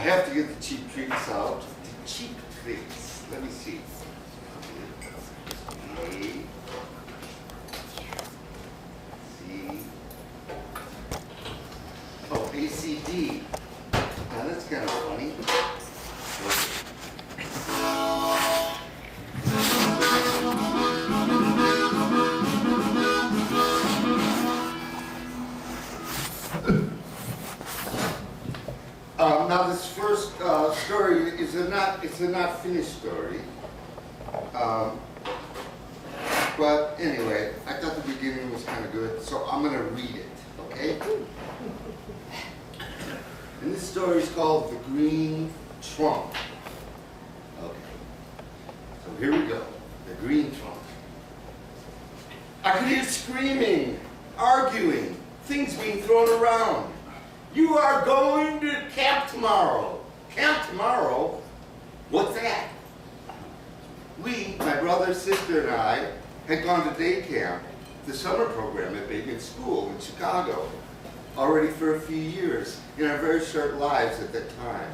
have to get the cheap treats out. The cheap treats. Let me see. A, C. Oh, ACD. Now that's kind of funny. Now this first story is it's a not finished story. But anyway, I thought the beginning was kind of good, so I'm going to read it, okay? And this story is called The Green Trunk. Okay. So here we go. The Green Trunk. I could hear screaming, arguing, things being thrown around. You are going to camp tomorrow. Camp tomorrow? What's that? We, my brother, sister, and I, had gone to day camp, the summer program at Bateman School in Chicago, already for a few years in our very short lives at that time.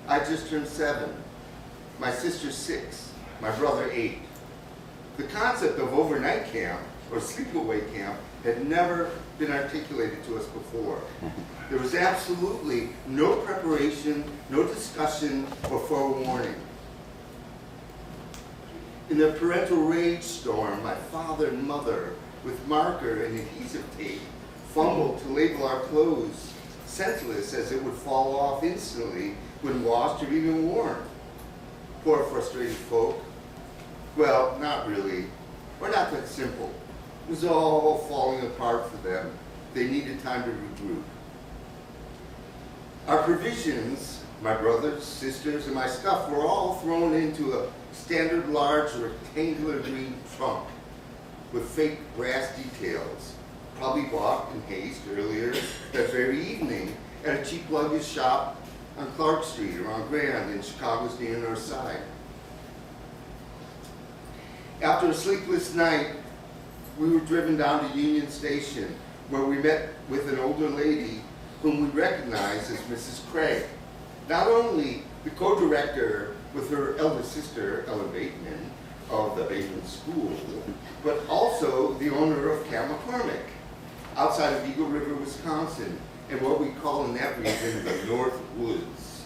I just turned 7, my sister 6, my brother 8. The concept of overnight camp or sleepaway camp had never been articulated to us before. There was absolutely no preparation, no discussion, or forewarning. In a parental rage storm, my father and mother, with marker and adhesive tape, fumbled to label our clothes, senseless as it would fall off instantly when washed or even worn. Poor frustrated folk. Well, not really, or not that simple. It was all falling apart for them. They needed time to regroup. Our provisions, my brothers, sisters, and my stuff were all thrown into a standard large rectangular green trunk with fake brass details, probably bought in haste earlier that very evening at a cheap luggage shop on Clark Street around Grand in Chicago's near North Side. After a sleepless night, we were driven down to Union Station, where we met with an older lady whom we recognized as Mrs. Craig, not only the co-director with her elder sister, Ellen Bateman, of the Bateman School, but also the owner of Camp McCormick, outside of Eagle River, Wisconsin, and what we call in that region the North Woods.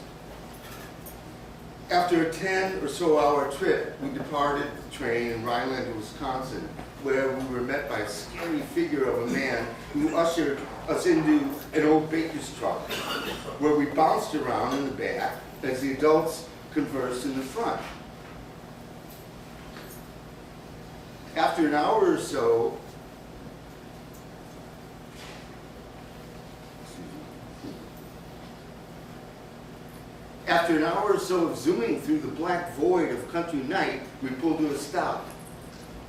After a 10 or so hour trip, we departed the train in Rhinelander, Wisconsin, where we were met by a scary figure of a man who ushered us into an old baker's truck, where we bounced around in the back as the adults conversed in the front. After an hour or so, of zooming through the black void of country night, we pulled to a stop.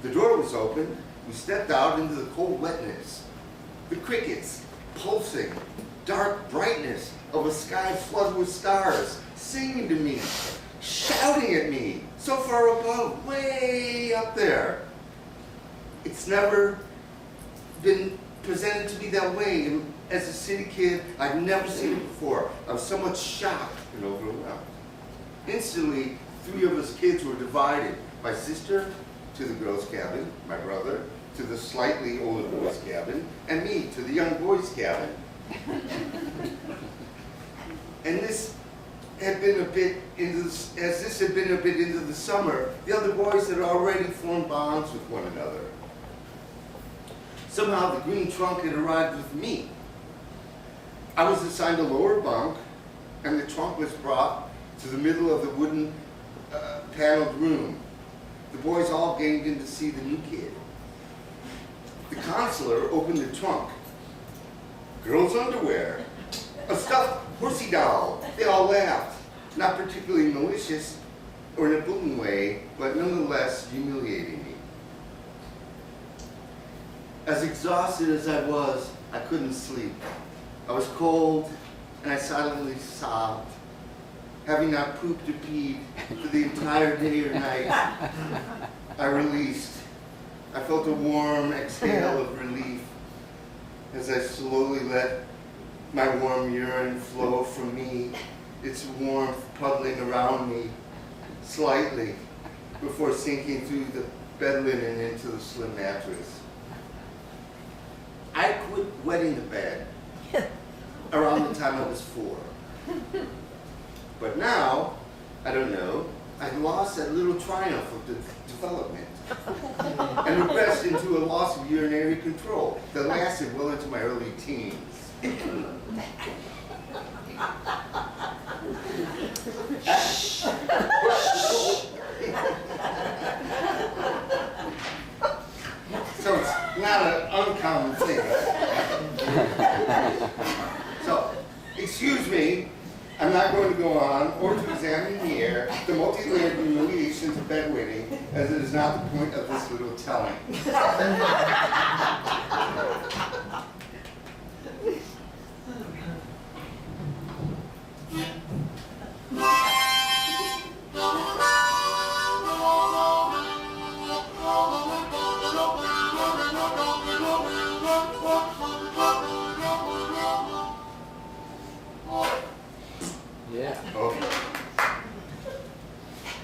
The door was opened. We stepped out into the cold wetness. The crickets, pulsing, dark brightness of a sky flooded with stars, singing to me, shouting at me, so far above, way up there. It's never been presented to me that way. And as a city kid, I'd never seen it before. I was so much shocked and overwhelmed. Instantly, 3 of us kids were divided. My sister to the girls' cabin, my brother to the slightly older boys' cabin, and me to the young boys' cabin. And this had been a bit into the summer, the other boys had already formed bonds with one another. Somehow the green trunk had arrived with me. I was assigned a lower bunk, and the trunk was brought to the middle of the wooden paneled room. The boys all gained in to see the new kid. The counselor opened the trunk. Girls' underwear, a stuffed horsey doll. They all laughed, not particularly malicious or in a bullying way, but nonetheless humiliating me. As exhausted as I was, I couldn't sleep. I was cold, and I silently sobbed. Having not pooped or peed for the entire day or night, I released. I felt a warm exhale of relief as I slowly let my warm urine flow from me its warmth puddling around me slightly before sinking through the bed linen into the slim mattress. I quit wetting the bed around the time I was 4. But now, I don't know, I'd lost that little triumph of development and regressed into a loss of urinary control that lasted well into my early teens. So it's not an uncommon thing. So, excuse me, I'm not going to go on or to examine here the multi-layered humiliations of bedwetting, as it is not the point of this little telling. Yeah. Okay.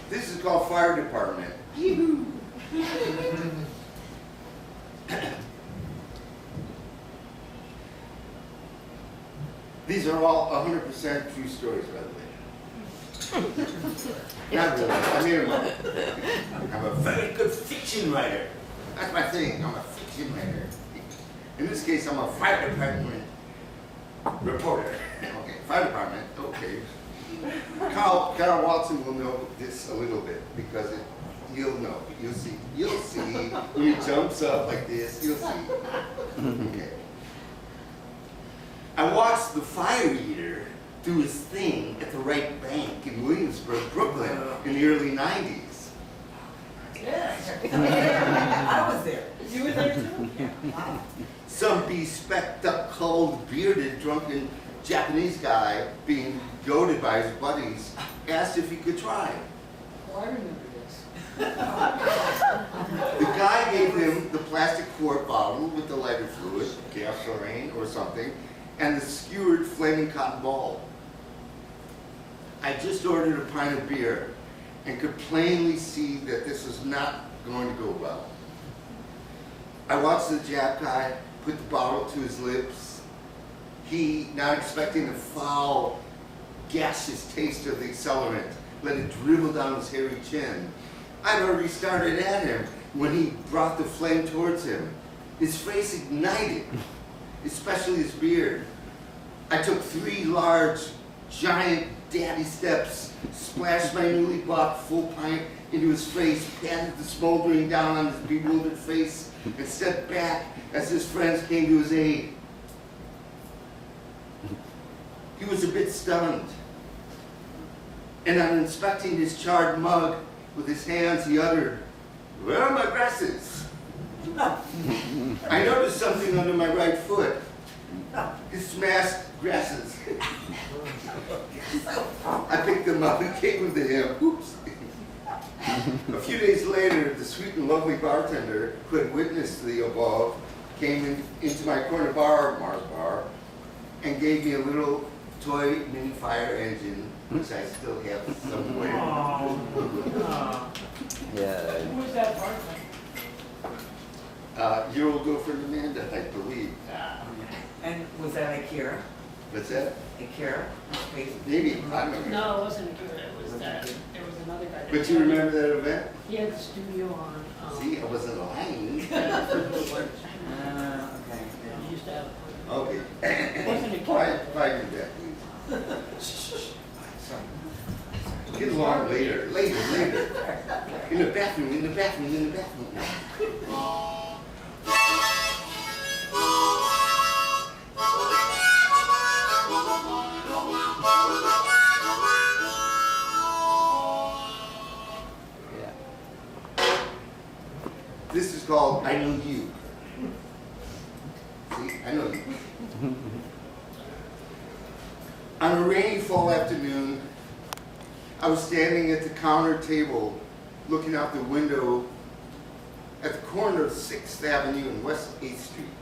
This is called fire department. Yoo-hoo. These are all 100% true stories, by the way. Not really. I made them up. I'm a very good fiction writer. That's my thing. I'm a fiction writer. In this case, I'm a fire department reporter. Okay, fire department. Okay. Kral Watson will know this a little bit because you'll know. You'll see. You'll see when he jumps up like this. You'll see. Okay. I watched the fire eater do his thing at the Right Bank in Williamsburg, Brooklyn, in the early 90s. Yeah. I was there. You were there too? Yeah. Wow. Some bespectacled, cold, bearded, drunken Japanese guy being goaded by his buddies asked if he could try. Oh, I remember this. The guy gave him the plastic quart bottle with the lighter fluid, gasoline or something, and the skewered flaming cotton ball. I just ordered a pint of beer and could plainly see that this was not going to go well. I watched the Jap guy put the bottle to his lips. He, not expecting the foul, gaseous taste of the accelerant, let it dribble down his hairy chin. I'd already started at him when he brought the flame towards him. His face ignited, especially his beard. I took 3 large, giant daddy steps, splashed my newly bought full pint into his face, patted the smoldering down on his bewildered face, and stepped back as his friends came to his aid. He was a bit stunned, and on inspecting his charred mug with his hands, he uttered, "Where are my glasses?" I noticed something under my right foot. His smashed grasses. I picked them up and gave them to him. Oops. A few days later, the sweet and lovely bartender who had witnessed the above came into my corner bar, Mars Bar, and gave me a little toy mini fire engine, which I still have somewhere. Yeah. Who was that bartender? Your old girlfriend Amanda, I believe. And was that Akira? What's that? Akira? Okay. Maybe, I don't know. No, it wasn't Akira, it was that, there was another guy. that But you remember that event? He had the studio on, See, I wasn't lying. Okay. he used to have. Okay. It wasn't Akira. Quiet your back, please. Get along later. In the bathroom. This is called I Know You. See, I know you. On a rainy fall afternoon, I was standing at the counter table looking out the window at the corner of 6th Avenue and West 8th Street.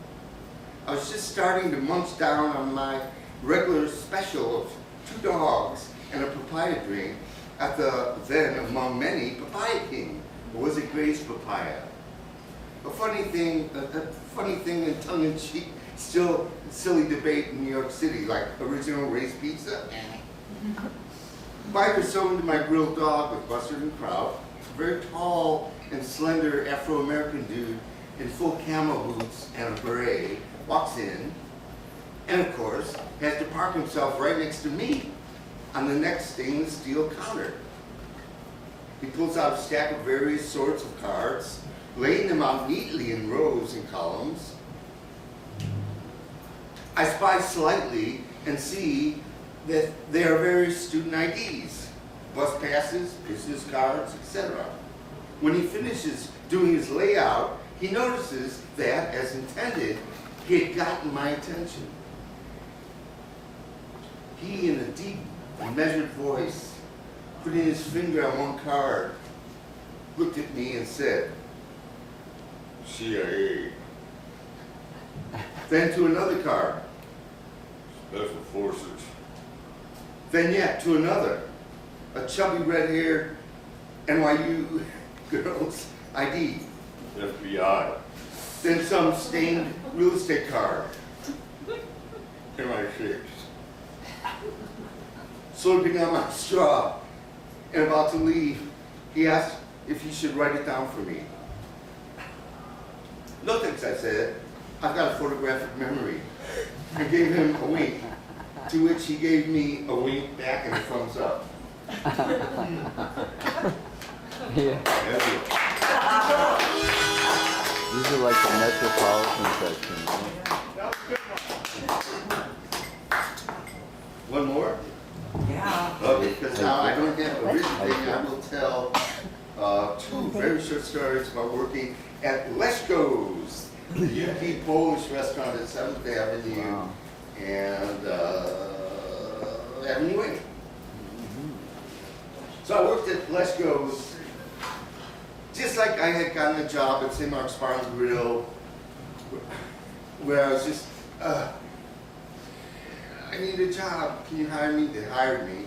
I was just starting to munch down on my regular special of 2 dogs and a papaya drink at the then among many papaya king. Or was it Gray's papaya? A funny thing in tongue-in-cheek, still silly debate in New York City, like original Ray's pizza. Bikers sold into my grilled dog with mustard and Kral, a very tall and slender Afro-American dude in full camo boots and a beret walks in, and of course has to park himself right next to me on the next stainless steel counter. He pulls out a stack of various sorts of cards, laying them out neatly in rows and columns. I spy slightly and see that there are various student IDs, bus passes, business cards, etc. When he finishes doing his layout, he notices that, as intended, he had gotten my attention. He, in a deep, measured voice, putting his finger on one card, looked at me and said, CIA. Then to another card, Special Forces. Then yet to another, a chubby red-haired NYU girl's ID, FBI. Then some stained real estate card, MI6. Slurping on my straw and about to leave, he asked if he should write it down for me. No thanks, I said. I've got a photographic memory. I gave him a wink, to which he gave me a wink back and a thumbs up. Yeah. That's it. These are like the metropolitan section, right? One more? Yeah. Okay, because now I don't have a written thing. I will tell two very short stories about working at Leszko's, the UK Polish restaurant at 7th Avenue Wow. and Avenue 8. So I worked at Leszko's just like I had gotten a job at St. Mark's Bar and Grill, where I was just, I need a job, can you hire me? They hired me.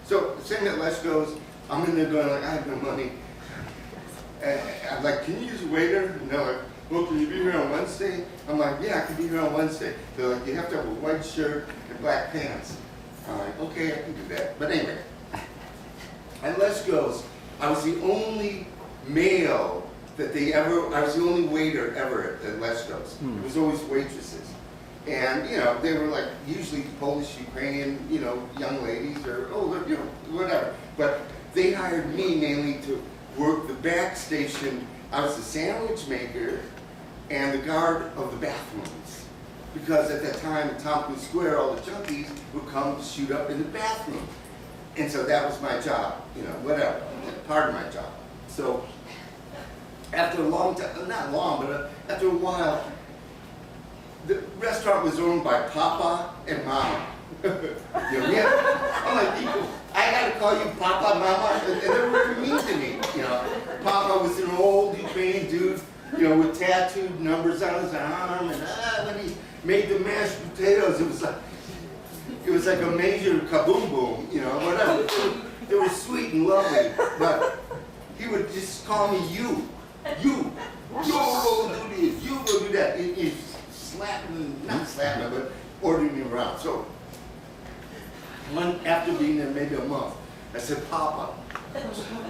So same at Leszko's, I'm in there going like, I have no money. And I'm like, can you use a waiter? And they're like, well, can you be here on Wednesday? I'm like, yeah, I can be here on Wednesday. They're like, you have to have a white shirt and black pants. I'm like, okay, I can do that. But anyway, at Leszko's, I was the only male that I was the only waiter ever at Leszko's. It was always waitresses. And, you know, they were like usually Polish, Ukrainian, you know, young ladies or older, you know, whatever. But they hired me mainly to work the back station. I was the sandwich maker and the guard of the bathrooms. Because at that time in Tompkins Square, all the junkies would come shoot up in the bathroom. And so that was my job, you know, whatever, part of my job. So after a long time, not long, but after a while, the restaurant was owned by Papa and Mama. You know, I'm like, people, I had to call you Papa, Mama, and they were very mean to me. You know, Papa was an old Ukrainian dude, you know, with tattooed numbers on his arm, and when he made the mashed potatoes, it was like a major kaboom boom, you know, whatever. They were sweet and lovely, but he would just call me you go do this, you go do that. He's slapping, not slapping, but ordering me around. So, after being there maybe a month, I said, Papa,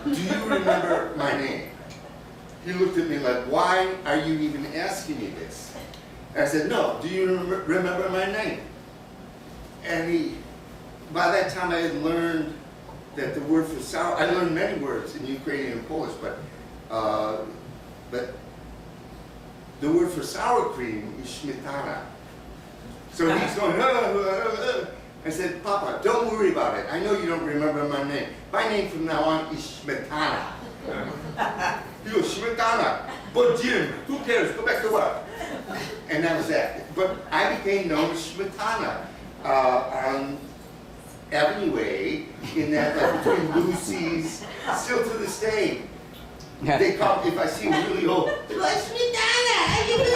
do you remember my name? He looked at me like, why are you even asking me this? And I said, no, do you remember my name? And by that time I had learned that the word for sour, I learned many words in Ukrainian and Polish, but the word for sour cream is smetana. So he's going, I said, Papa, don't worry about it. I know you don't remember my name. My name from now on is Smetana. He goes, Smetana, but Jim, who cares? Go back to work. And that was that. But I became known as Smetana on Avenue A, in that, like, between Lucy's, still to this day. They call, if I see them really old, they're like, Smetana, how you doing?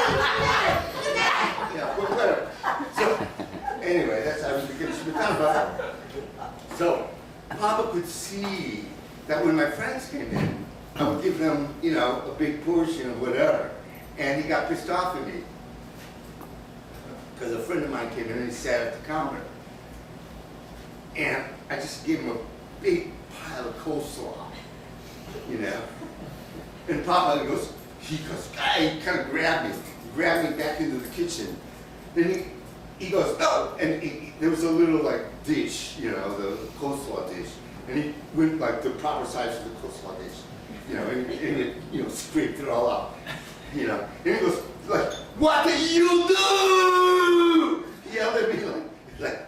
Yeah, well, whatever. So, anyway, that's how we became Smetana. So, Papa could see that when my friends came in, I would give them, you know, a big portion of whatever. And he got pissed off at me. Because a friend of mine came in and he sat at the counter. And I just gave him a big pile of coleslaw, you know. And Papa goes, he kind of grabbed me back into the kitchen. Then he goes, no! And there was a little like dish, you know, the coleslaw dish. And he went like the proper size for the coleslaw dish, you know, and it, you know, scraped it all up, you know. And he goes, like, what did you do? He yelled at me like,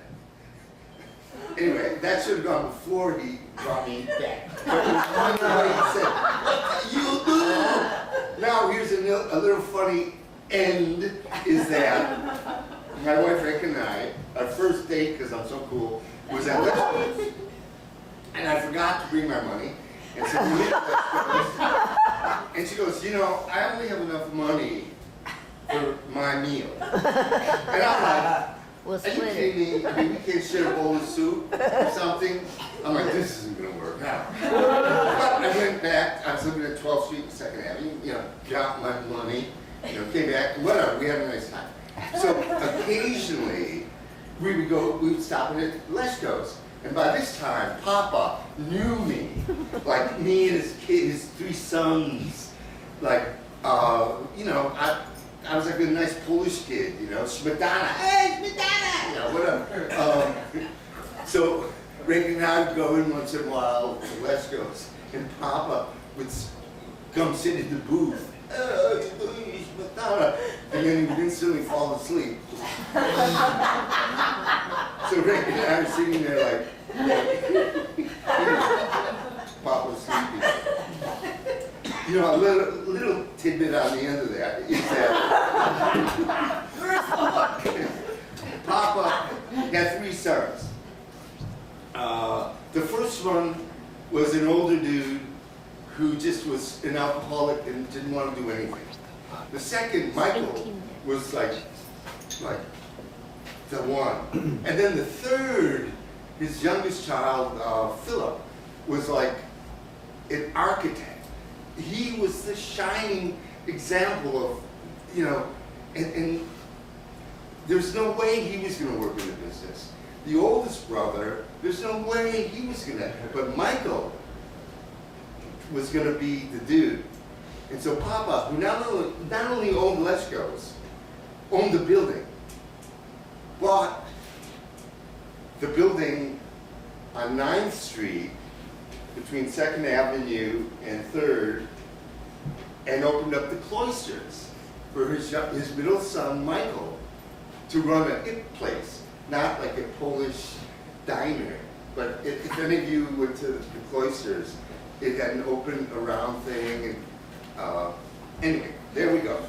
anyway, that should have gone before he brought me back. But it was funny the way he said, what did you do? Now here's a little funny end, is that my wife Rick and I, our first date, because I'm so cool, was at Westwood's. And I forgot to bring my money. And so we went to Westwood's. And she goes, you know, I only have enough money for my meal. And I'm like, We'll are you split it. kidding me? I mean, we can't share a bowl of soup or something. I'm like, this isn't gonna work out. But I went back, I was living at 12th Street, 2nd Avenue, you know, got my money, you know, came back, whatever, we had a nice time. So occasionally, we would stop at Leschko's. And by this time, Papa knew me, like me and his 3 sons, like, you know, I was like a nice Polish kid, you know, Smetana, hey, Smetana, you know, whatever. So Rick and I would go in once in a while to Leschko's, and Papa would come sit in the booth, Smetana, and then he would instantly fall asleep. So Rick and I are sitting there like, Papa's sleeping. You know, a little tidbit on the end of that is that Papa had 3 sons. The first one was an older dude who just was an alcoholic and didn't want to do anything. The second, Michael, was like the one. And then the third, his youngest child, Philip, was like an architect. He was the shining example of, you know, and there's no way he was going to work in the business. The oldest brother, there's no way he was going to, but Michael was going to be the dude. And so Papa, who not only owned Leschko's, owned the building, bought the building on 9th Street between 2nd Avenue and 3rd, and opened up the cloisters for his middle son, Michael, to run a hip place, not like a Polish diner. But if any of you went to the cloisters, it had an open around thing, and anyway, there we go.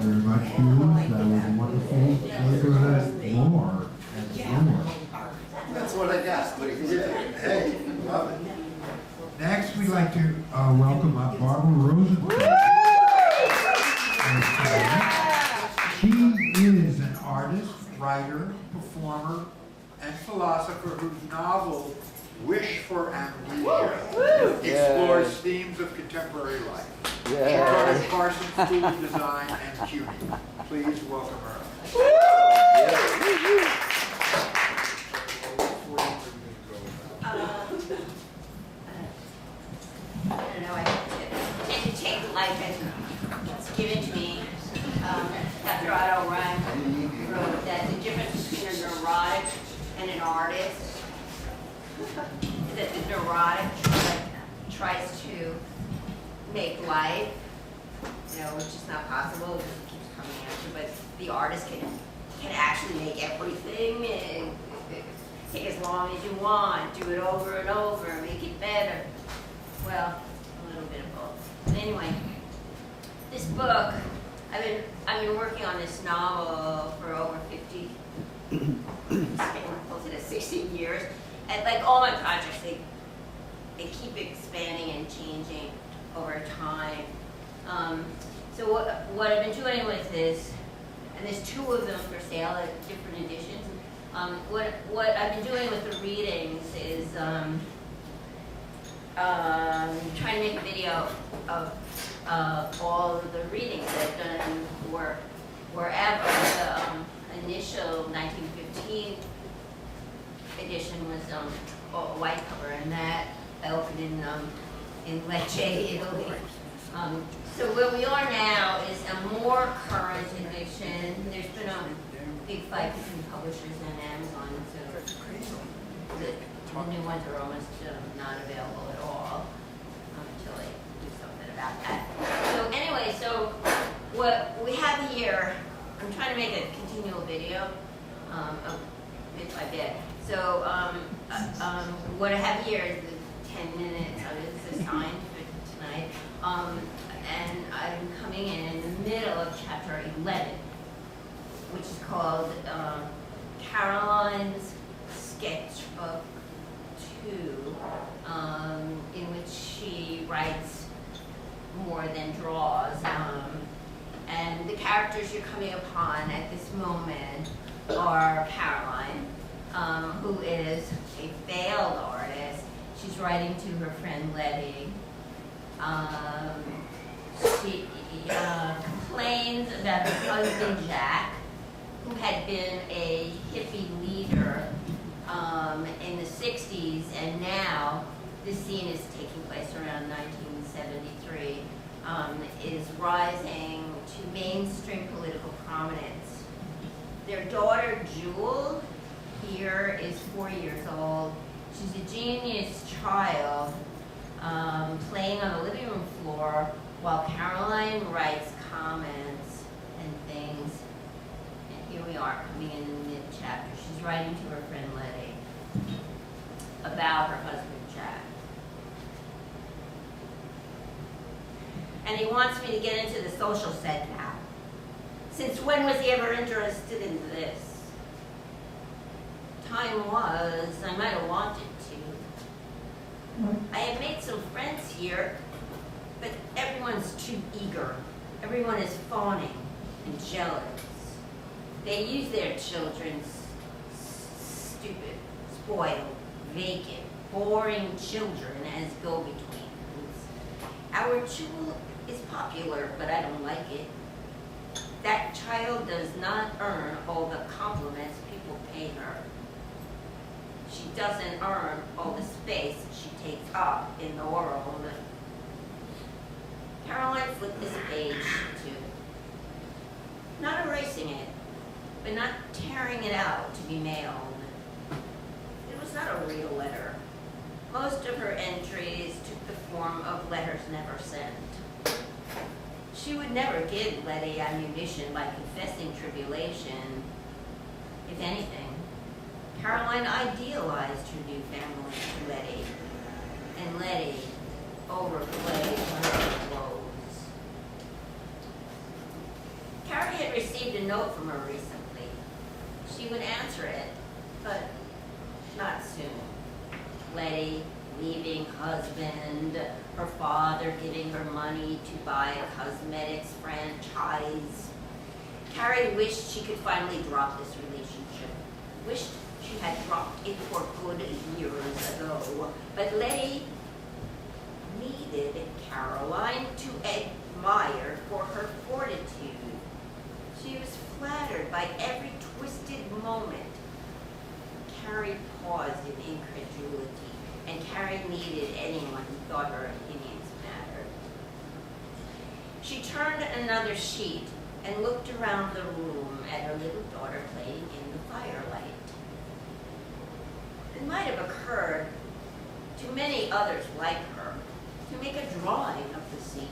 Very much, Julius. That was wonderful. Let's go ahead more and more. That's what I got. What do you do? Hey, love it. Next, we'd like to welcome up Barbara Rosenthal. She is an artist, writer, performer, and philosopher whose novel, Wish for Amnesia, explores themes of contemporary life. She taught at Parsons School of Design and CUNY. Please welcome her. I don't know, I tend to take life as it's given to me. Dr. Otto Run wrote that the difference between a neurotic and an artist is that the neurotic tries to make life, you know, which is not possible because it keeps coming at you, but the artist can actually make everything and take as long as you want, do it over and over, make it better. Well, a little bit of both. But anyway, this book, I've been working on this novel for over 50, closer to 16 years. And like all my projects, they keep expanding and changing. over time. So what I've been doing with this, and there's 2 of them for sale at different editions. What I've been doing with the readings is trying to make a video of all of the readings that I've done wherever. The initial 1915 edition was a white cover, and that opened in Lecce, Italy. So where we are now is a more current edition. There's been a big fight between publishers and Amazon, so the new ones are almost not available at all until they do something about that. So anyway, so what we have here, I'm trying to make a continual video of bit by bit. So what I have here is the 10 minutes of it assigned for tonight. And I'm coming in the middle of chapter 11, which is called Caroline's Sketchbook 2, in which she writes more than draws. And the characters you're coming upon at this moment are Caroline, who is a failed artist. She's writing to her friend Letty. She complains about her husband Jack, who had been a hippie leader in the 60s, and now this scene is taking place around 1973, is rising to mainstream political prominence. Their daughter Jewel here is 4 years old. She's a genius child, playing on the living room floor while Caroline writes comments and things. And here we are coming in the mid-chapter. She's writing to her friend Letty about her husband Jack. And he wants me to get into the social set now. Since when was he ever interested in this? Time was, I might have wanted to. I have made some friends here, but everyone's too eager. Everyone is fawning and jealous. They use their children's stupid, spoiled, vacant, boring children as go-betweens. Our Jewel is popular, but I don't like it. That child does not earn all the compliments people pay her. She doesn't earn all the space she takes up in the world. Caroline flipped this page too. Not erasing it, but not tearing it out to be mailed. It was not a real letter. Most of her entries took the form of letters never sent. She would never give Letty ammunition by confessing tribulation. If anything, Caroline idealized her new family to Letty, and Letty overplayed her woes. Carrie had received a note from her recently. She would answer it, but not soon. Letty leaving husband, her father giving her money to buy a cosmetics franchise. Carrie wished she could finally drop this relationship. Wished she had dropped it for good years ago. But Letty needed Caroline to admire for her fortitude. She was flattered by every twisted moment. Carrie paused in incredulity, and Carrie needed anyone who thought her opinions mattered. She turned another sheet and looked around the room at her little daughter playing in the firelight. It might have occurred to many others like her to make a drawing of the scene.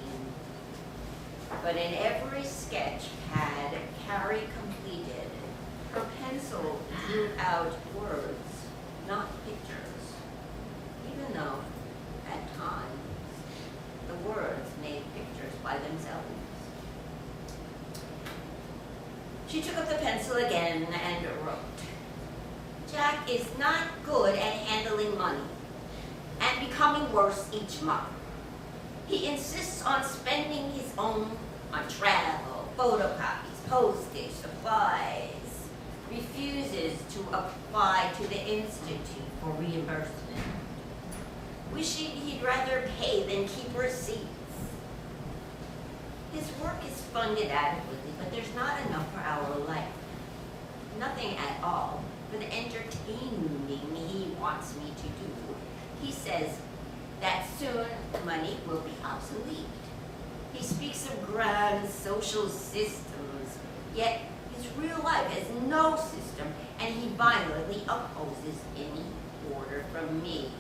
But in every sketch pad Carrie completed, her pencil drew out words, not pictures, even though, at times, the words made pictures by themselves. She took up the pencil again and wrote, "Jack is not good at handling money and becoming worse each month. He insists on spending his own on travel, photocopies, postage, supplies. Refuses to apply to the Institute for reimbursement. Wishing he'd rather pay than keep receipts. His work is funded adequately, but there's not enough for our life. Nothing at all for the entertaining he wants me to do. He says that soon money will be obsolete. He speaks of grand social systems, yet his real life has no system, and he violently opposes any order from me.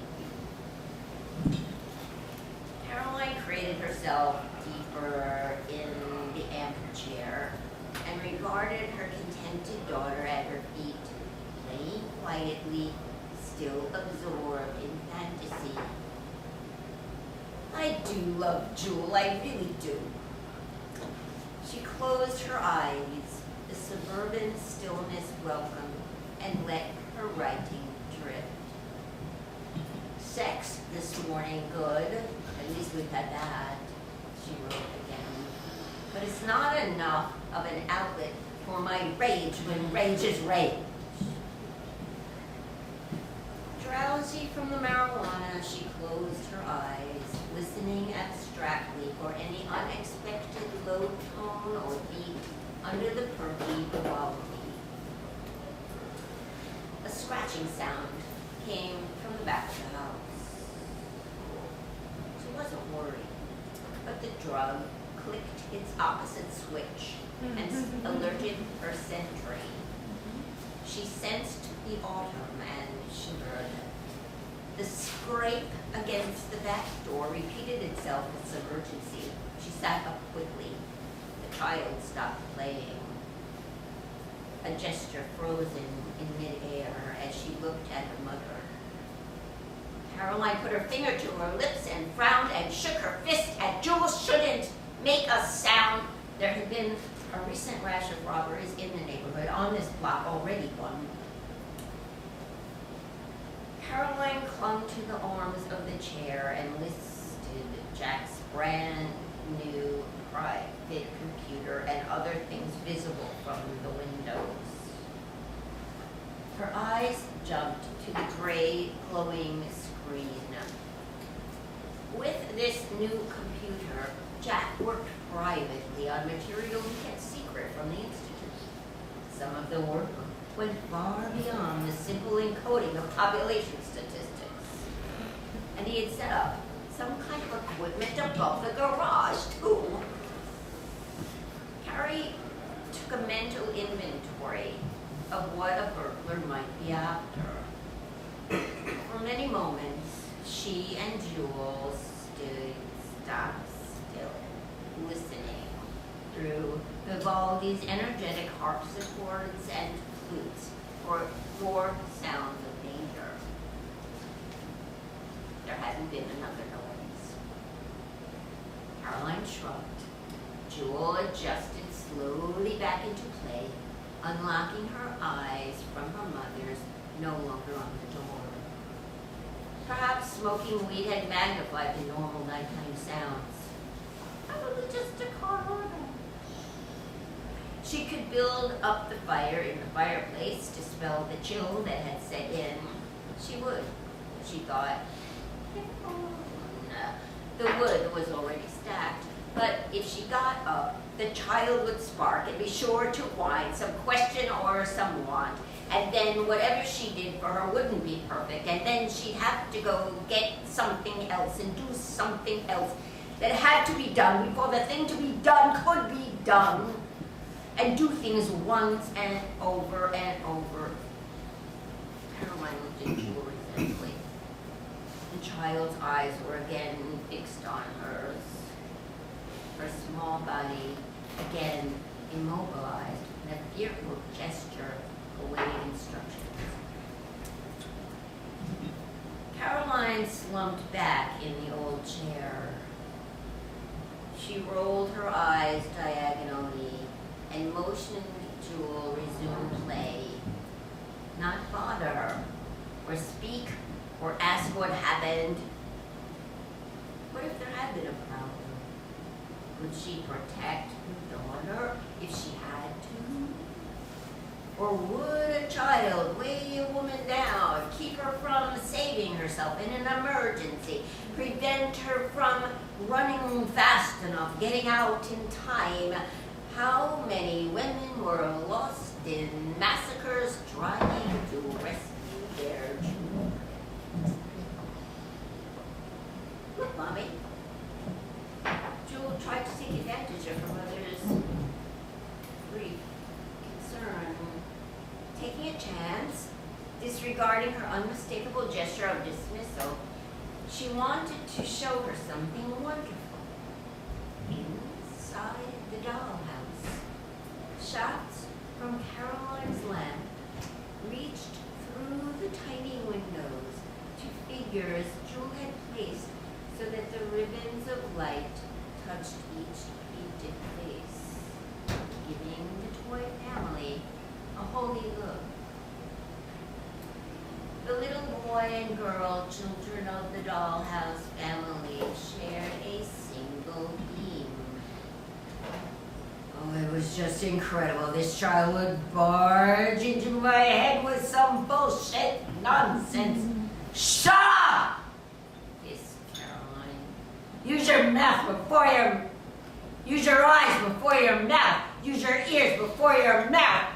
Caroline crated herself deeper in the armchair and regarded her contented daughter at her feet, playing quietly, still absorbed in fantasy. I do love Jewel, I really do. She closed her eyes, the suburban stillness welcome, and let her writing drift. Sex this morning, good. At least we've had that, she wrote again. But it's not enough of an outlet for my rage when rage is rage. Drowsy from the marijuana, she closed her eyes, listening abstractly for any unexpected low tone or beat under the perky quality. A scratching sound came from the back of the house. She wasn't worried, but the drug clicked its opposite switch and alerted her sentry. She sensed the autumn and shivered. The scrape against the back door repeated itself with some urgency. She sat up quickly. The child stopped playing. A gesture frozen in midair as she looked at her mother. Caroline put her finger to her lips and frowned and shook her fist at Jules. Shouldn't make a sound. There had been a recent rash of robberies in the neighborhood on this block, already one. Caroline clung to the arms of the chair and listed Jack's brand new private computer and other things visible from the windows. Her eyes jumped to the gray, glowing screen. With this new computer, Jack worked privately on material he kept secret from the Institute. Some of the work went far beyond the simple encoding of population statistics. And he had set up some kind of equipment above the garage, too. Carrie took a mental inventory of what a burglar might be after. For many moments, she and Jules stood stock still, listening through Vivaldi's energetic harpsichords and flutes for sounds of danger. There hadn't been another noise. Caroline shrugged. Jewel adjusted slowly back into play, unlocking her eyes from her mother's, no longer on the door. Perhaps smoking weed had magnified the normal nighttime sounds. Probably just a car order. She could build up the fire in the fireplace to dispel the chill that had set in. She would, she thought. The wood was already stacked, but if she got up, the child would spark and be sure to whine some question or some want, and then whatever she did for her wouldn't be perfect, and then she'd have to go get something else and do something else that had to be done before the thing to be done could be done, and do things once and over and over. Caroline looked at Jewel resentfully. The child's eyes were again fixed on hers. Her small body again immobilized in a fearful gesture awaiting instructions. Caroline slumped back in the old chair. She rolled her eyes diagonally and motioned Jewel resume play. Not bother her, or speak, or ask what happened. What if there had been a problem? Would she protect her daughter if she had to? Or would a child weigh a woman down, keep her from saving herself in an emergency, prevent her from running fast enough, getting out in time? How many women were lost in massacres trying to rescue their children? Look, Mommy. Jewel tried to take advantage of her mother's grief, concern, taking a chance, disregarding her unmistakable gesture of dismissal. She wanted to show her something wonderful. Inside the dollhouse, shots from Caroline's lamp reached through the tiny windows to figures Jewel had placed so that the ribbons of light touched each painted face, giving the toy family a holy look. The little boy and girl, children of the dollhouse family, shared a single beam. Oh, it was just incredible. This child would barge into my head with some bullshit nonsense. Shut up! Hissed Caroline. Use your mouth before your... Use your eyes before your mouth. Use your ears before your mouth.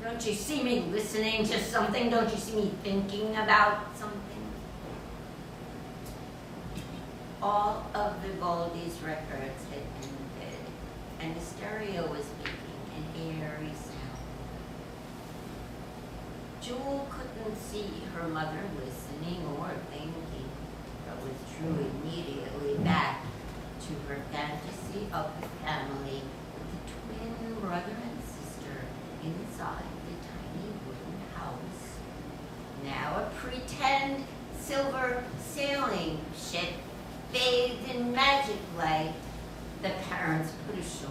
Don't you see me listening to something? Don't you see me thinking about something? All of the Goldie's records had ended, and the stereo was making an airy sound. Jewel couldn't see her mother listening or thinking, but withdrew immediately back to her fantasy of the family with the twin brother and sister inside the tiny wooden house. Now a pretend silver sailing ship bathed in magic light. The parents put ashore.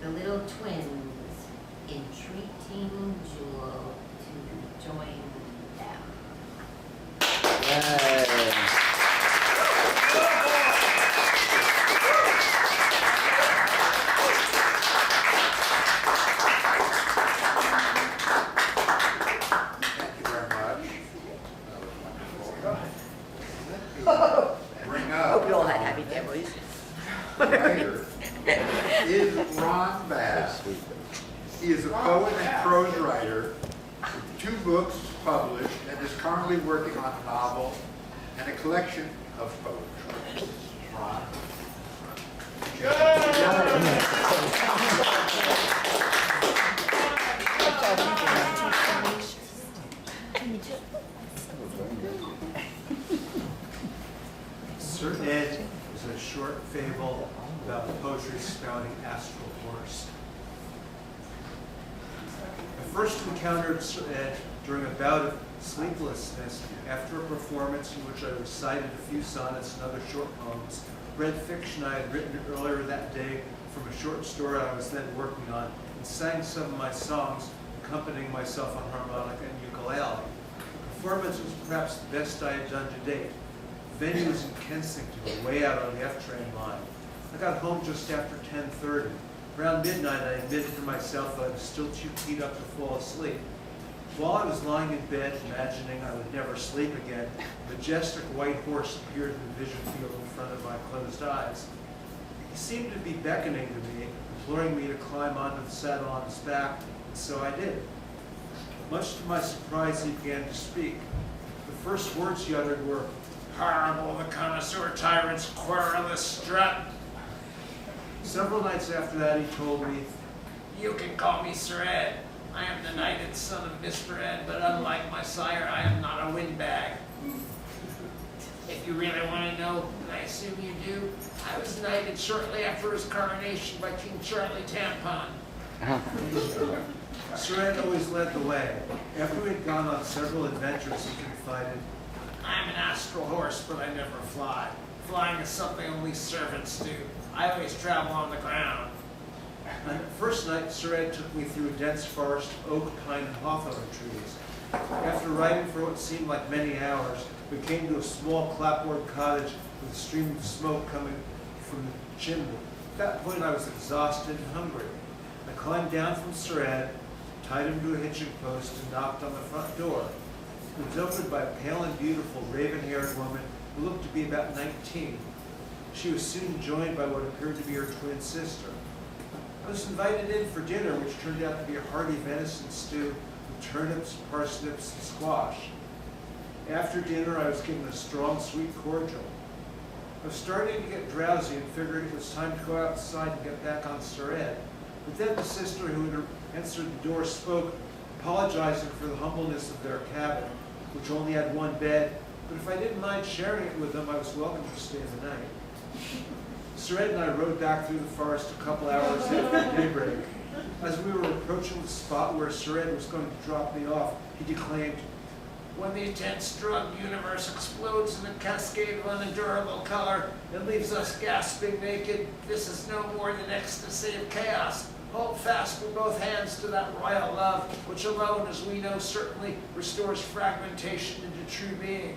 The little twins entreating Jewel to join them. Yay. Thank you very much. That was wonderful. Bring up. Hope you all had happy families. Writer is Ron Bass. He is a poet and prose writer with 2 books published and is currently working on a novel and a collection of poetry. Ron. Sir Ed is a short fable about the poetry spouting astral horse. I first encountered Sir Ed during a bout of sleeplessness after a performance in which I recited a few sonnets and other short poems, read fiction I had written earlier that day from a short story I was then working on, and sang some of my songs, accompanying myself on harmonica and ukulele. The performance was perhaps the best I had done to date. The venue was in Kensington, way out on the F train line. I got home just after 10:30. Around midnight, I admitted to myself that I was still too keyed up to fall asleep. While I was lying in bed, imagining I would never sleep again, a majestic white horse appeared in the vision field in front of my closed eyes. He seemed to be beckoning to me, imploring me to climb onto the saddle on his back, and so I did. Much to my surprise, he began to speak. The first words he uttered were, "Horrible the connoisseur tyrant's querulous strut." Several nights after that, he told me, "You can call me Sir Ed. I am the knighted son of Mr. Ed, but unlike my sire, I am not a windbag. If you really want to know, and I assume you do, I was knighted shortly after his coronation by King Charlie Tampon." Sir Ed always led the way. After we had gone on several adventures, he confided, "I'm an astral horse, but I never fly. Flying is something only servants do. I always travel on the ground." On the first night, Sir Ed took me through a dense forest of oak, pine, and hawthorn trees. After riding for what seemed like many hours, we came to a small clapboard cottage with a stream of smoke coming from the chimney. At that point, I was exhausted and hungry. I climbed down from Surratt, tied him to a hitching post, and knocked on the front door. It was opened by a pale and beautiful raven-haired woman who looked to be about 19. She was soon joined by what appeared to be her twin sister. I was invited in for dinner, which turned out to be a hearty venison stew with turnips, parsnips, and squash. After dinner, I was given a strong, sweet cordial. I was starting to get drowsy and figured it was time to go outside and get back on Surratt. But then the sister who had answered the door spoke, apologizing for the humbleness of their cabin, which only had one bed, but if I didn't mind sharing it with them, I was welcome to stay the night. Surratt and I rode back through the forest a couple hours after daybreak. As we were approaching the spot where Surratt was going to drop me off, he declaimed, "When the intense drug universe explodes in a cascade of unendurable color and leaves us gasping naked, this is no more than ecstasy of chaos. Hold fast with both hands to that royal love, which alone, as we know certainly, restores fragmentation into true being."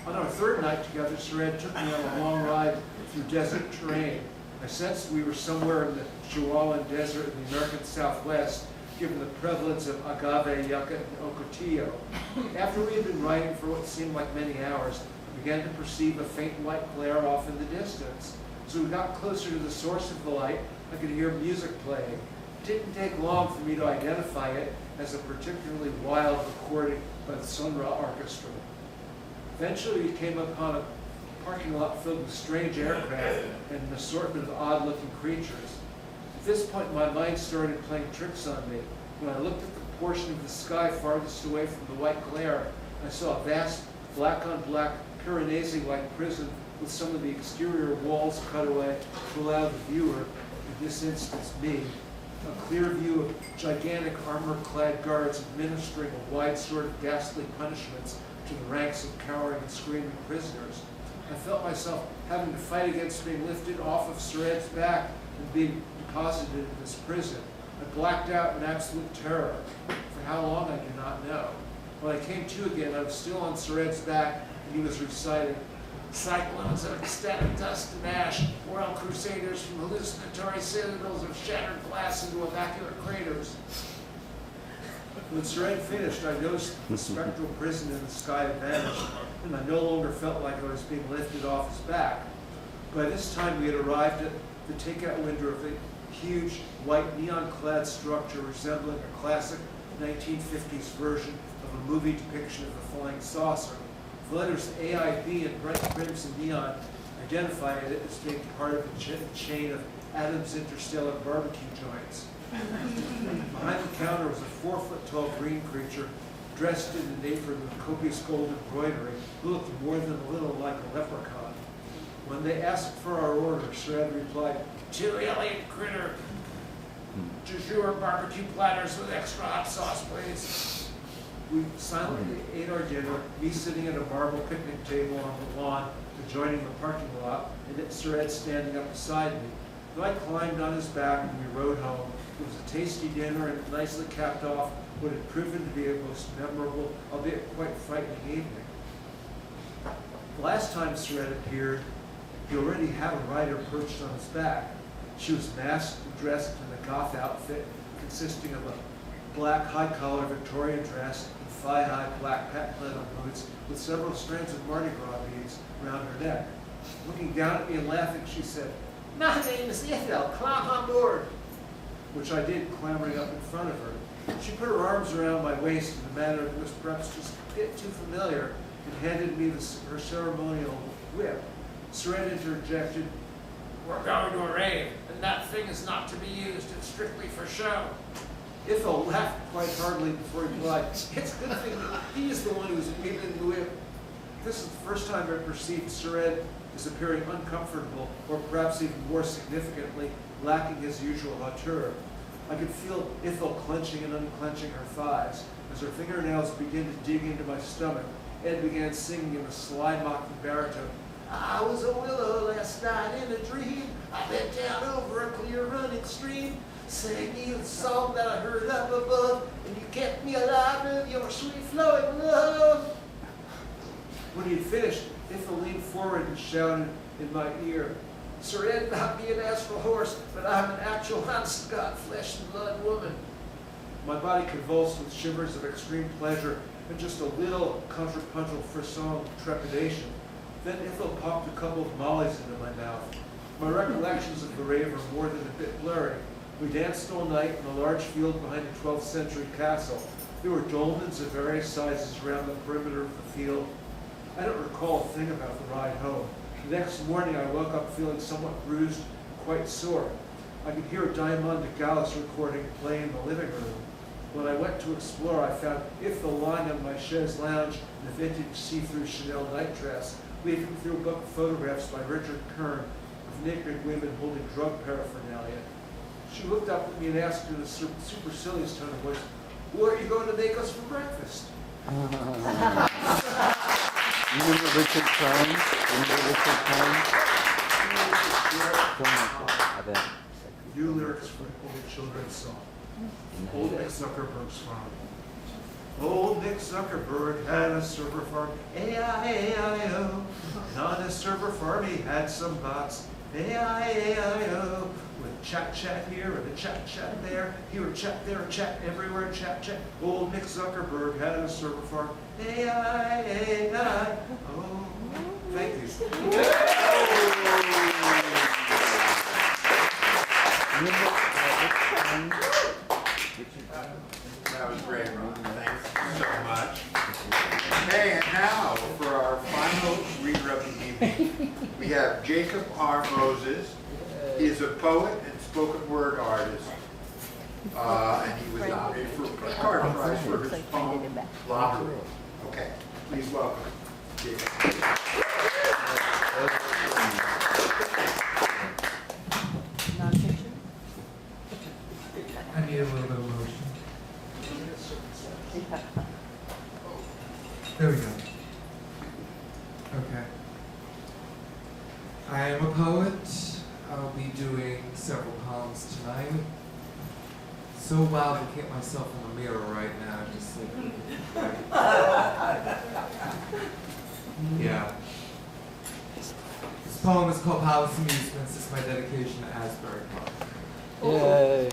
On our third night together, Surratt took me on a long ride through desert terrain. I sensed we were somewhere in the Chihuahuan Desert in the American Southwest, given the prevalence of agave, yucca, and ocotillo. After we had been riding for what seemed like many hours, I began to perceive a faint white glare off in the distance. As we got closer to the source of the light, I could hear music playing. It didn't take long for me to identify it as a particularly wild recording by the Sonra Orchestra. Eventually, we came upon a parking lot filled with strange aircraft and an assortment of odd-looking creatures. At this point, my mind started playing tricks on me. When I looked at the portion of the sky farthest away from the white glare, I saw a vast black-on-black Piranesi-like prison with some of the exterior walls cut away to allow the viewer, in this instance me, a clear view of gigantic armor-clad guards administering a wide sort of ghastly punishments to the ranks of cowering and screaming prisoners. I felt myself having to fight against being lifted off of Surratt's back and being deposited in this prison. I blacked out in absolute terror. For how long, I do not know. When I came to again, I was still on Surratt's back, and he was reciting, "Cyclones of ecstatic dust and ash, royal crusaders from hallucinatory citadels of shattered glass into immaculate craters." When Surratt finished, I noticed the spectral prison in the sky had vanished, and I no longer felt like I was being lifted off his back. By this time, we had arrived at the takeout window of a huge, white, neon-clad structure resembling a classic 1950s version of a movie depiction of a flying saucer. The letters AIB in bright crimson neon identified it as being part of a chain of Adams Interstellar barbecue joints. Behind the counter was a 4-foot-tall green creature dressed in an apron with copious gold embroidery, who looked more than a little like a leprechaun. When they asked for our order, Surratt replied, "2 alien critter, du jour barbecue platters with extra hot sauce, please." We silently ate our dinner, me sitting at a marble picnic table on the lawn adjoining the parking lot, and Surratt standing up beside me. Though I climbed on his back and we rode home, it was a tasty dinner and nicely capped off what had proven to be a most memorable, albeit quite frightening evening. The last time Surratt appeared, he already had a rider perched on his back. She was masked and dressed in a goth outfit consisting of a black high-collar Victorian dress and thigh-high black patent-leather boots with several strands of Mardi Gras beads around her neck. Looking down at me and laughing, she said, "My name is Ethel, climb on board," which I did, clambering up in front of her. She put her arms around my waist in a manner that was perhaps just a bit too familiar and handed me her ceremonial whip. Surratt interjected, "We're going to a rave, and that thing is not to be used. It's strictly for show." Ethel laughed quite heartily before he replied, "It's a good thing that he's the one who's wielding the whip." This is the first time I perceived Surratt as appearing uncomfortable, or perhaps even more significantly, lacking his usual hauteur. I could feel Ethel clenching and unclenching her thighs. As her fingernails began to dig into my stomach, Ed began singing in a sly, mocking baritone. "I was a willow last night in a dream. I bent down over a clear running stream. sang me the song that I heard up above, and you kept me alive with your sweet flowing love. When he had finished, Ithel leaned forward and shouted in my ear, Sir Ed not be an astral horse, but I'm an actual honest-to-God flesh and blood woman. My body convulsed with shivers of extreme pleasure and just a little contrapuntal frisson of trepidation. Then Ithel popped a couple of mollies into my mouth. My recollections of the rave are more than a bit blurry. We danced all night in a large field behind a 12th century castle. There were dolmens of various sizes around the perimeter of the field. I don't recall a thing about the ride home. The next morning I woke up feeling somewhat bruised and quite sore. I could hear a Diamond de Gauss recording playing in the living room. When I went to explore, I found Ithel lying on my chaise lounge in a vintage see-through Chanel nightdress, leafing through a book of photographs by Richard Kern of naked women holding drug paraphernalia. She looked up at me and asked in a supercilious tone of voice, "What are you going to make us for breakfast?" You remember Richard Klein? I bet. New lyrics for an old children's song. Old Nick Zuckerberg's farm. Old Nick Zuckerberg had a server farm, A-I-A-I-O. And on his server farm he had some bots, A-I-A-I-O. With chat here and a chat there. Here a chat, there a chat, everywhere chat. Old Nick Zuckerberg had a server farm, A-I-A-I-O. Thank you. That was great, Ron. Thanks so much. Okay, and now for our final reader of the evening, we have Jacob R. Moses. He is a poet and spoken word artist. And he was nominated for a card prize for his poem, Lottery. Okay, please welcome Jacob. Nonfiction? I need a little bit of motion. There we go. Okay. I am a poet. I'll be doing several poems tonight. So wild to look at myself in the mirror right now, just like, yeah. This poem is called Palace Amusements. It's my dedication to Asbury Park. Yay.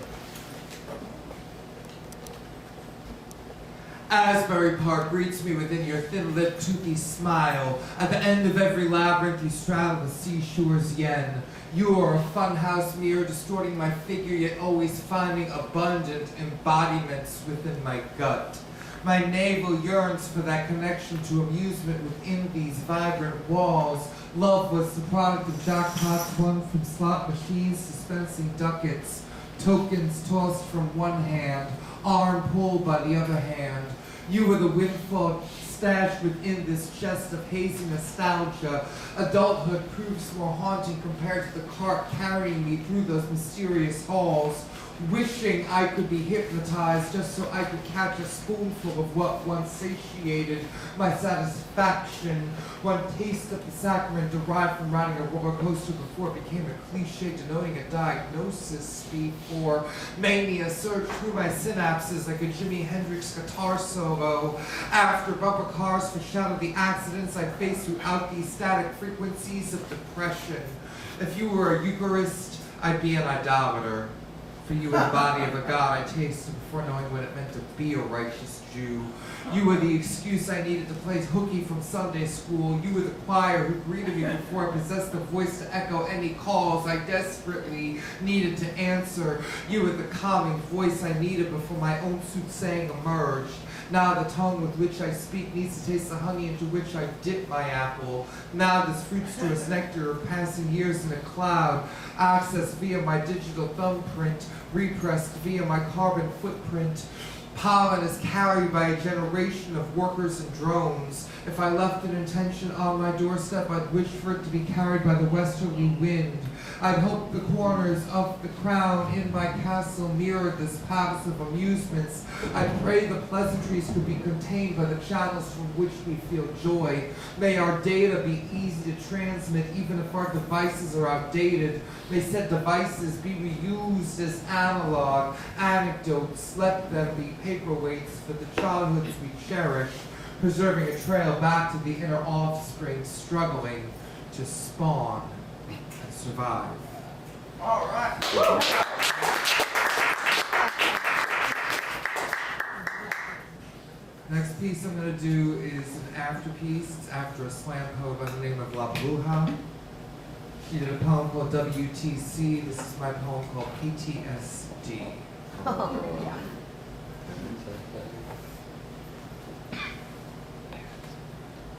Asbury Park greets me within your thin-lipped, toothy smile. At the end of every labyrinth you straddle the seashore's yen. You are a funhouse mirror distorting my figure, yet always finding abundant embodiments within my gut. My navel yearns for that connection to amusement within these vibrant walls. Love was the product of jackpots won from slot machines dispensing ducats. Tokens tossed from one hand, arm pulled by the other hand. You were the windfall stashed within this chest of hazy nostalgia. Adulthood proves more haunting compared to the cart carrying me through those mysterious halls. Wishing I could be hypnotized just so I could catch a spoonful of what once satiated my satisfaction. One taste of the sacrament derived from riding a roller coaster before it became a cliche denoting a diagnosis. Before mania surged through my synapses like a Jimi Hendrix guitar solo. After rubber cars foreshadowed the accidents I faced throughout these static frequencies of depression. If you were a Eucharist, I'd be an idolater. For you were the body of a god I tasted before knowing what it meant to be a righteous Jew. You were the excuse I needed to play hooky from Sunday school. You were the choir who greeted me before I possessed the voice to echo any calls I desperately needed to answer. You were the calming voice I needed before my own soothsaying emerged. Now the tongue with which I speak needs to taste the honey into which I dip my apple. Now this fruitstress nectar of passing years in a cloud, accessed via my digital thumbprint, repressed via my carbon footprint, Pollen is carried by a generation of workers and drones. If I left an intention on my doorstep, I'd wish for it to be carried by the westerly wind. I'd hope the corners of the crown in my castle mirrored this palace of amusements. I'd pray the pleasantries could be contained by the channels from which we feel joy. May our data be easy to transmit, even if our devices are outdated. May said devices be reused as analog anecdotes. Let them be paperweights for the childhoods we cherish, preserving a trail back to the inner offspring struggling to spawn and survive. All right. Next piece I'm going to do is an afterpiece. It's after a slam poet by the name of La Bruja. She did a poem called WTC. This is my poem called PTSD.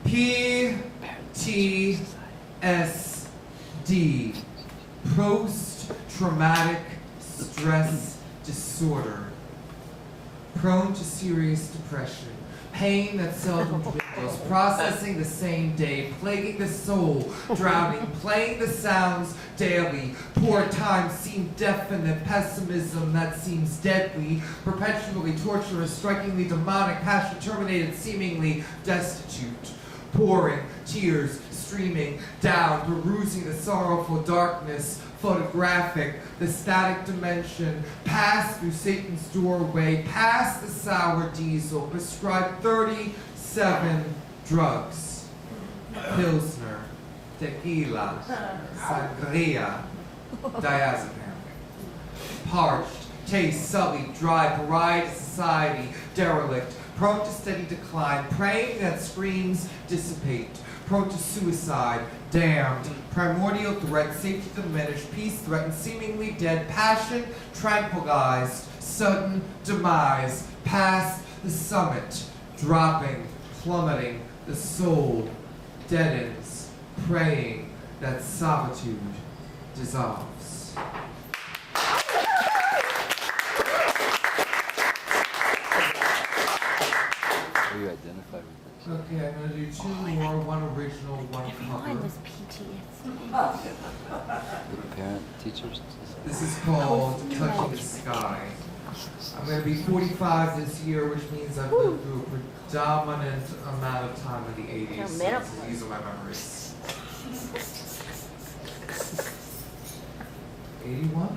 PTSD, post-traumatic stress disorder, prone to serious depression, pain that seldom dwindles, processing the same day, plaguing the soul, drowning, playing the sounds daily, poor times seem definite, pessimism that seems deadly, perpetually torturous, strikingly demonic, passion terminated, seemingly destitute, pouring tears, streaming down, perusing the sorrowful darkness, photographic, the static dimension, pass through Satan's doorway, past the sour diesel, prescribed 37 drugs, Pilsner, tequila, sangria, diazepam, parched, taste, sullied, dry, pariah to society, derelict, prone to steady decline, praying that screams dissipate, prone to suicide, damned, primordial threat, safety diminished, peace threatened, seemingly dead, passion tranquilized, sudden demise, past the summit, dropping, plummeting, the soul deadens, praying that solitude dissolves. How do you identify with this? Okay, I'm going to do two more, one original, one cover. The parent teachers? This is called Touching the Sky. I'm going to be 45 this year, which means I've lived through a predominant amount of time in the 80s. So these are my memories. 81?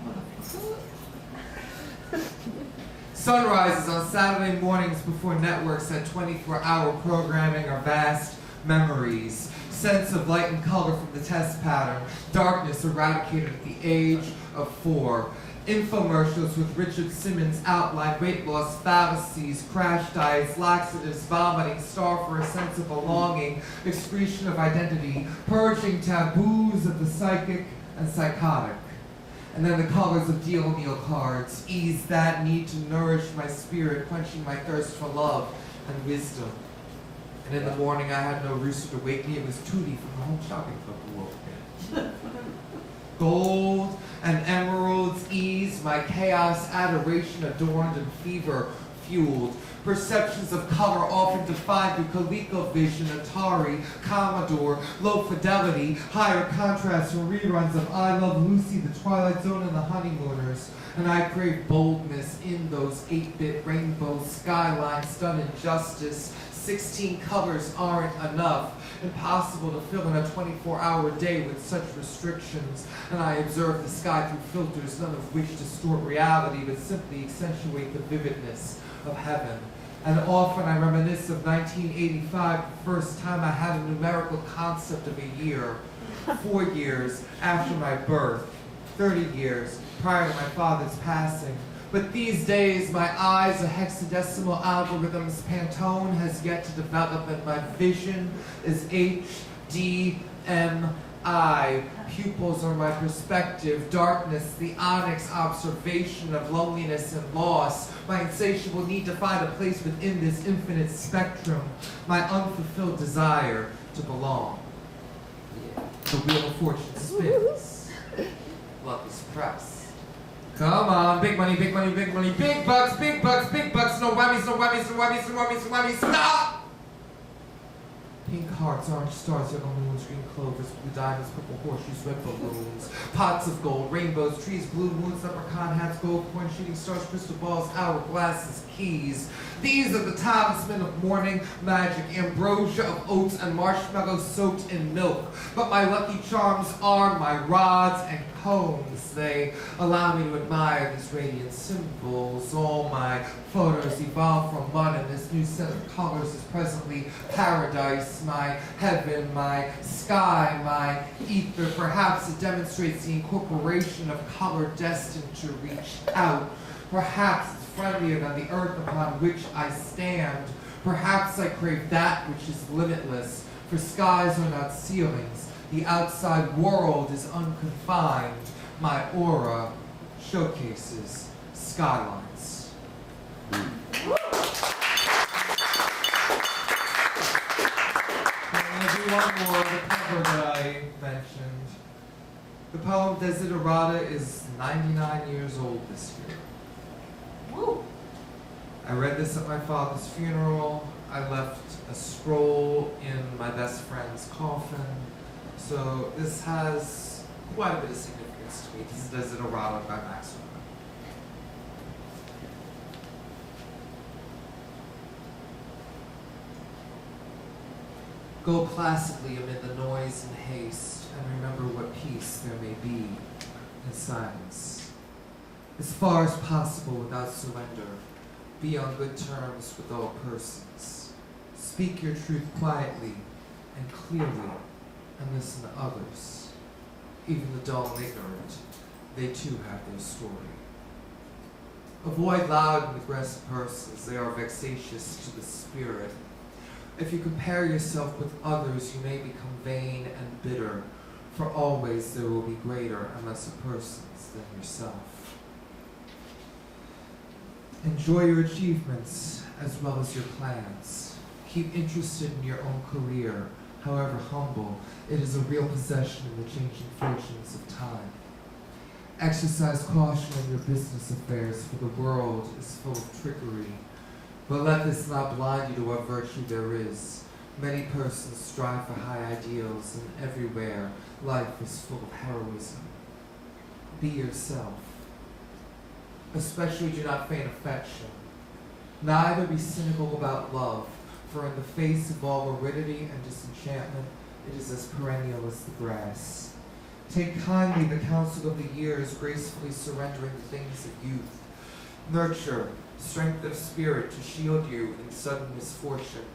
Sunrises on Saturday mornings before networks had 24-hour programming are vast memories. Sense of light and color from the test pattern. Darkness eradicated at the age of 4. Infomercials with Richard Simmons outline weight loss fallacies, crash diets, laxatives, vomiting, starve for a sense of belonging, excretion of identity, purging taboos of the psychic and psychotic. And then the colors of deal meal cards, ease that need to nourish my spirit, quenching my thirst for love and wisdom. And in the morning I had no rooster to wake me, it was Tootie from the Home Shopping Club who woke me. Gold and emeralds ease my chaos, adoration adorned and fever fueled. Perceptions of color often defined through ColecoVision, Atari, Commodore, low fidelity, higher contrast from reruns of I Love Lucy, The Twilight Zone, and The Honeymooners. And I crave boldness in those 8-bit rainbow skylines, stunned injustice. 16 colors aren't enough. Impossible to fill in a 24-hour day with such restrictions. And I observe the sky through filters, none of which distort reality, but simply accentuate the vividness of heaven. And often I reminisce of 1985, the first time I had a numerical concept of a year. 4 years after my birth, 30 years prior to my father's passing. But these days, my eyes are hexadecimal algorithms. Pantone has yet to develop, and my vision is HDMI. Pupils are my perspective. Darkness, the onyx observation of loneliness and loss. My insatiable need to find a place within this infinite spectrum. My unfulfilled desire to belong. The wheel of fortune spins. Love is pressed. Come on, big money, big money, big money, big bucks, big bucks, big bucks, no whammies, no whammies, no whammies, no whammies, no whammies, stop! Pink hearts, orange stars, yellow moons, green clovers, blue diamonds, purple horseshoes, red balloons, pots of gold, rainbows, trees, blue moons, leprechaun hats, gold coin, shooting stars, crystal balls, hourglasses, keys. These are the talisman of morning magic, ambrosia of oats and marshmallows soaked in milk. But my lucky charms are my rods and combs. They allow me to admire these radiant symbols. All my photos evolve from mud, and this new set of colors is presently paradise, my heaven, my sky, my ether. Perhaps it demonstrates the incorporation of color destined to reach out. Perhaps it's friendlier than the earth upon which I stand. Perhaps I crave that which is limitless, for skies are not ceilings. The outside world is unconfined. My aura showcases skylines. And I'll do one more, the cover that I mentioned. The poem Desiderata is 99 years old this year. Woo. I read this at my father's funeral. I left a scroll in my best friend's coffin. So this has quite a bit of significance to me. This is Desiderata by Max Weber. Go placidly amid the noise and haste, and remember what peace there may be in silence. As far as possible without surrender, be on good terms with all persons. Speak your truth quietly and clearly, and listen to others. Even the dull and ignorant, they too have their story. Avoid loud and aggressive persons, they are vexatious to the spirit. If you compare yourself with others, you may become vain and bitter, for always there will be greater and lesser persons than yourself. Enjoy your achievements as well as your plans. Keep interested in your own career. However humble, it is a real possession in the changing fortunes of time. Exercise caution in your business affairs, for the world is full of trickery. But let this not blind you to what virtue there is. Many persons strive for high ideals, and everywhere life is full of heroism. Be yourself. Especially do not feign affection. Neither be cynical about love, for in the face of all aridity and disenchantment, it is as perennial as the grass. Take kindly the counsel of the years, gracefully surrendering the things of youth. Nurture strength of spirit to shield you in sudden misfortune,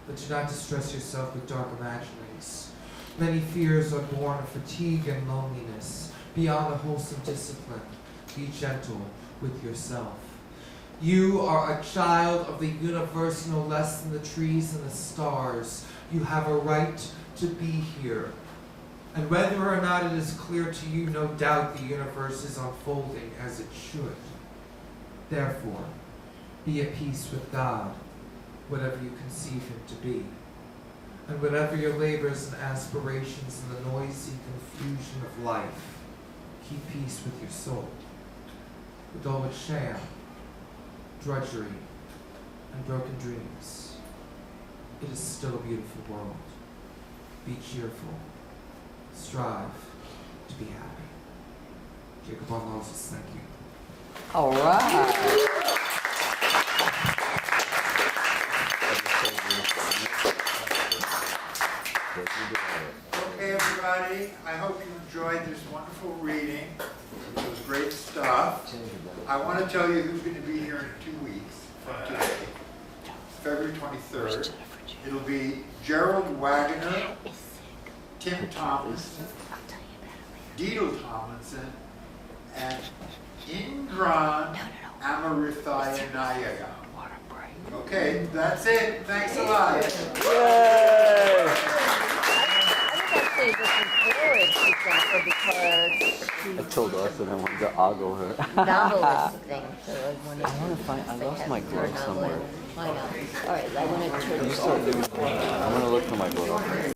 but do not distress yourself with dark imaginings. Many fears are born of fatigue and loneliness. Beyond a wholesome discipline, be gentle with yourself. You are a child of the universe no less than the trees and the stars. You have a right to be here. And whether or not it is clear to you, no doubt the universe is unfolding as it should. Therefore, be at peace with God, whatever you conceive him to be. And whatever your labors and aspirations in the noisy confusion of life, keep peace with your soul. With all its sham, drudgery, and broken dreams, it is still a beautiful world. Be cheerful. Strive to be happy. Jacob R. Moses, thank you. All right. Okay, everybody, I hope you enjoyed this wonderful reading. It was great stuff. I want to tell you who's going to be here in 2 weeks from today, February 23rd. It'll be Gerald Wagner, Tim Tomlinson, Deedle Tomlinson, and Ingran Amarithaya Nayaga. Okay, that's it. Thanks a lot. I told Austin I wanted to ogle her. Novelist thing. So I want to find. I lost my glove somewhere. I know. All right, I want to turn this I'm gonna look for my glove.